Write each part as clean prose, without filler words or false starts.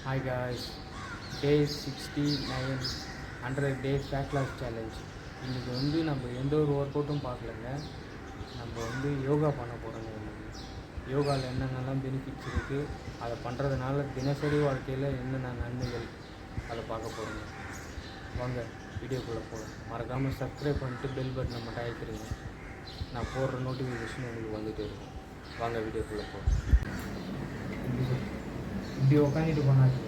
Hi guys, day 69 100 days fat loss challenge. இன்றைக்கி நம்ம எந்த ஒரு ஒர்க் அவுட்டும் பார்க்கலங்க. நம்ம யோகா பண்ண போகிறோங்க. யோகாவில் என்னென்னலாம் பெனிஃபிட்ஸ் இருக்குது, அதை பண்ணுறதுனால தினசரி வாழ்க்கையில் என்னென்ன நன்மைகள், அதை பார்க்க போகிறோங்க. வாங்க வீடியோக்குள்ளே போகிறோம். மறக்காமல் சப்ஸ்கிரைப் பண்ணிட்டு பெல் பட்டனை மட்டும் அழைக்கிறீங்க. நான் போடுற நோட்டிஃபிகேஷன் உங்களுக்கு வந்துகிட்டே இருக்கும். வாங்க வீடியோக்குள்ளே போகிறோம். இப்படி உட்காந்துட்டு பண்ணாதீங்க.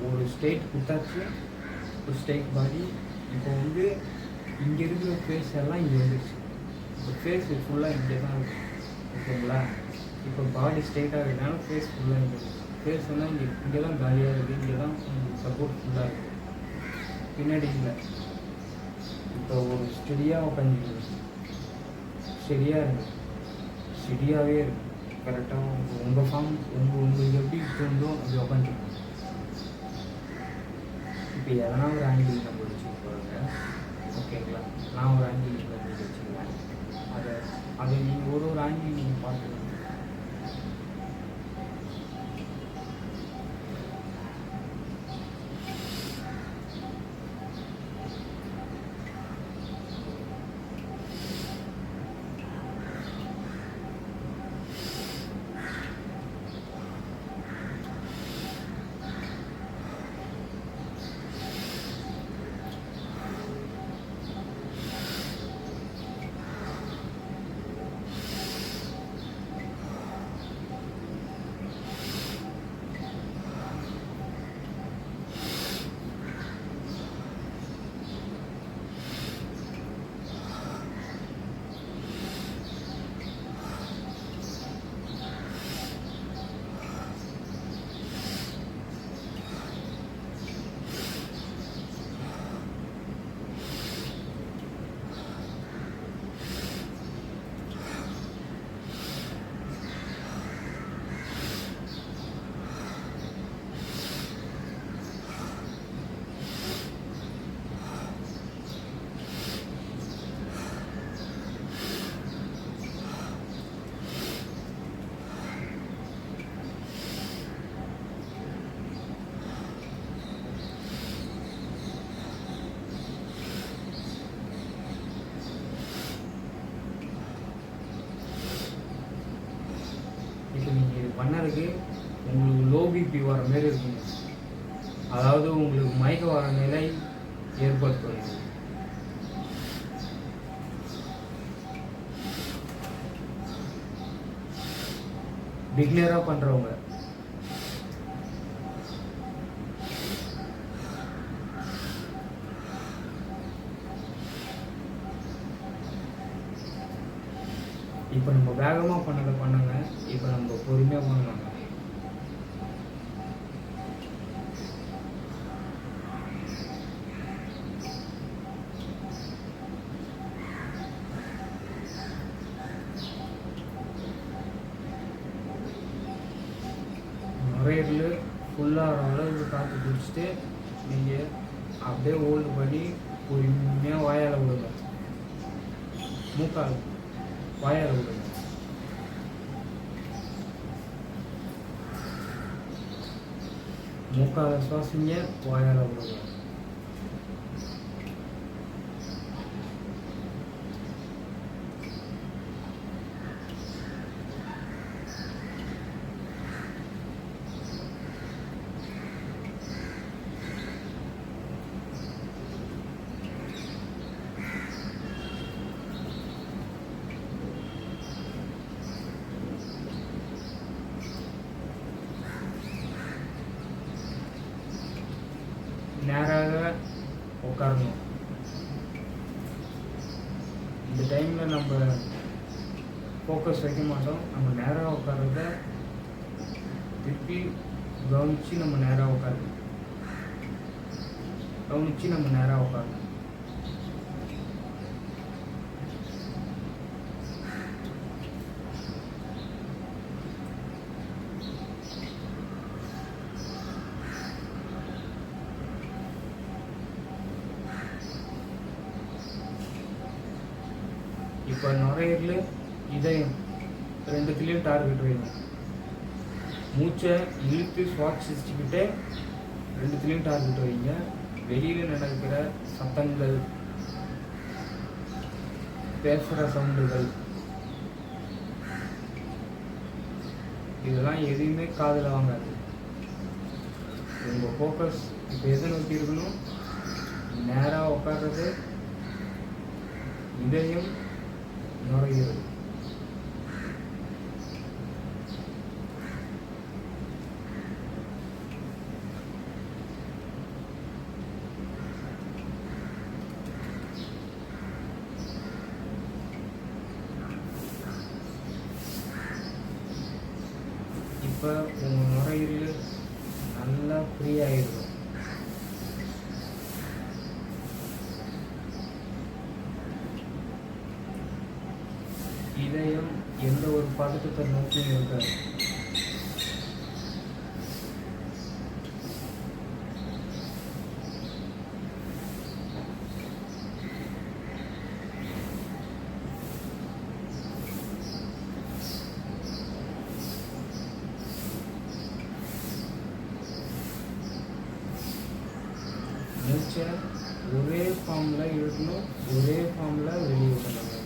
ஒரு ஸ்டேட் கொடுத்தாச்சு, ஒரு ஸ்டேட் பாடி. இப்போ இங்கே இருக்கிற ஃபேஸ் எல்லாம் இங்கே வந்துடுச்சு. இப்போ ஃபேஸ் ஃபுல்லாக இங்கே தான் இருக்குது, ஓகேங்களா? இப்போ பாடி ஸ்ட்ரெயிட்டாக இருக்கிறதுனால ஃபேஸ் ஃபுல்லாக இங்கே இருக்குது. ஃபேஸ் வந்து இங்கே தான் காலியாக இருக்குது, இங்கே தான் சப்போர்ட் ஃபுல்லாக இருக்குது, பின்னாடி இல்லை. இப்போ ஒரு ஸ்டெடியாக உட்காந்துருக்கு, ஸ்டெடியாக இருக்குது, ஸ்டெடியாகவே இருக்குது. கரெக்டாக உங்கள் ஃபார்ம் உங்களுக்கு எப்படி தோணுதோ அப்படி உட்காந்துருக்கோம். இப்போ எதனா ஒரு ஆங்கிள் நம்ம வச்சுக்க போகிறோங்க, ஓகேங்களா? நான் ஒரு ஆங்கிள் நீங்கள் வச்சுக்குவேன். அதை நீங்கள் ஒரு ஆங்கிள் நீங்கள் பார்த்துக்கணும். இப்போ நீங்கள் இது பண்ணதுக்கு உங்களுக்கு லோ பிபி வர மாரி இருக்குங்க. அதாவது உங்களுக்கு மயக்க வர நிலை ஏற்படுத்தும். பிகினராக பண்ணுறவங்க இப்போ நம்ம வேகமாக பண்ணதை பண்ணுங்க. இப்போ நம்ம பொறுமையாக பண்ணலாங்க. நுரையீரல் ஃபுல்லாக அளவுக்கு காற்று குடிச்சிட்டு நீங்கள் அப்படியே ஹோல்டு பண்ணி பொறுமையாக வாயால் விடுங்க. மூக்கால் வாயால் விடுங்க. மூக்கால் சுவாசிங்க, வாயால் விடுங்க. நேராக உட்காரணும். இந்த டைமில் நம்ம ஃபோக்கஸ் வைக்க மாட்டோம். நம்ம நேராக உட்காரத திருப்பி கவனித்து நம்ம நேராக உட்காரணும். இப்போ நுரையீரல் இதயம் ரெண்டுத்துலேயும் டார்கெட் வைக்கணும். மூச்சை இழுத்து சுவாசிச்சுக்கிட்டே ரெண்டுத்துலேயும் டார்கெட் வைங்க. வெளியில் நடக்கிற சத்தங்கள், பேசுகிற சவுண்டுகள், இதெல்லாம் எதையுமே காதில் வாங்காது. உங்கள் ஃபோக்கஸ் இப்போ எதை நோக்கி இருக்கணும்? நேராக உட்கார்றது, இதயம், நுரையீரல். இப்போ உங்கள் நுரையீரல் நல்லா ஃப்ரீ ஆகிடும். இதயம் எந்த ஒரு பதட்டத்தை நோக்கியும் இருக்காது. மூச்சை ஒரே ஃபார்மில் இழுக்கணும், ஒரே ஃபார்மில் வெளியே விடணும்.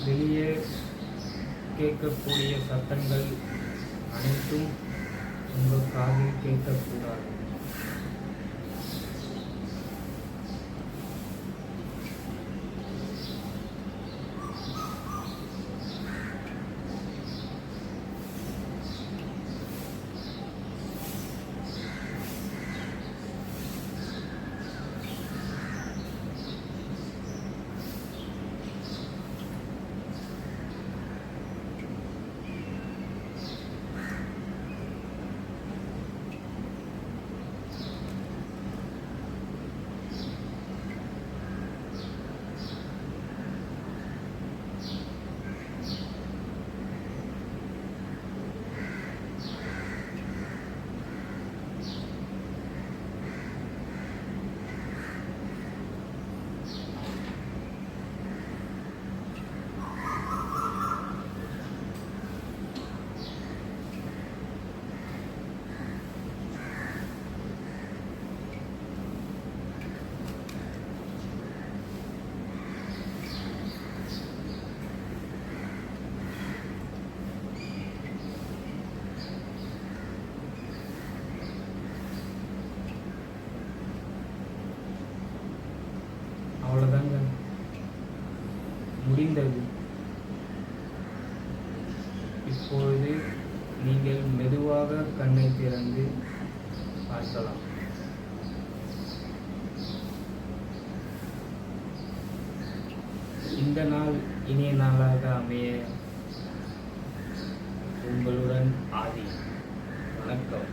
வெளியே கேட்கக்கூடிய சத்தங்கள் அனைத்தும் உங்கள் காதில் கேட்கக்கூடாது. அவ்வளோதாங்க, முடிந்தது. இப்பொழுது நீங்கள் மெதுவாக கண்ணை திறந்து பார்க்கலாம். இந்த நாள் இனிய நாளாக அமைய உங்களுடன் ஆதி. வணக்கம்.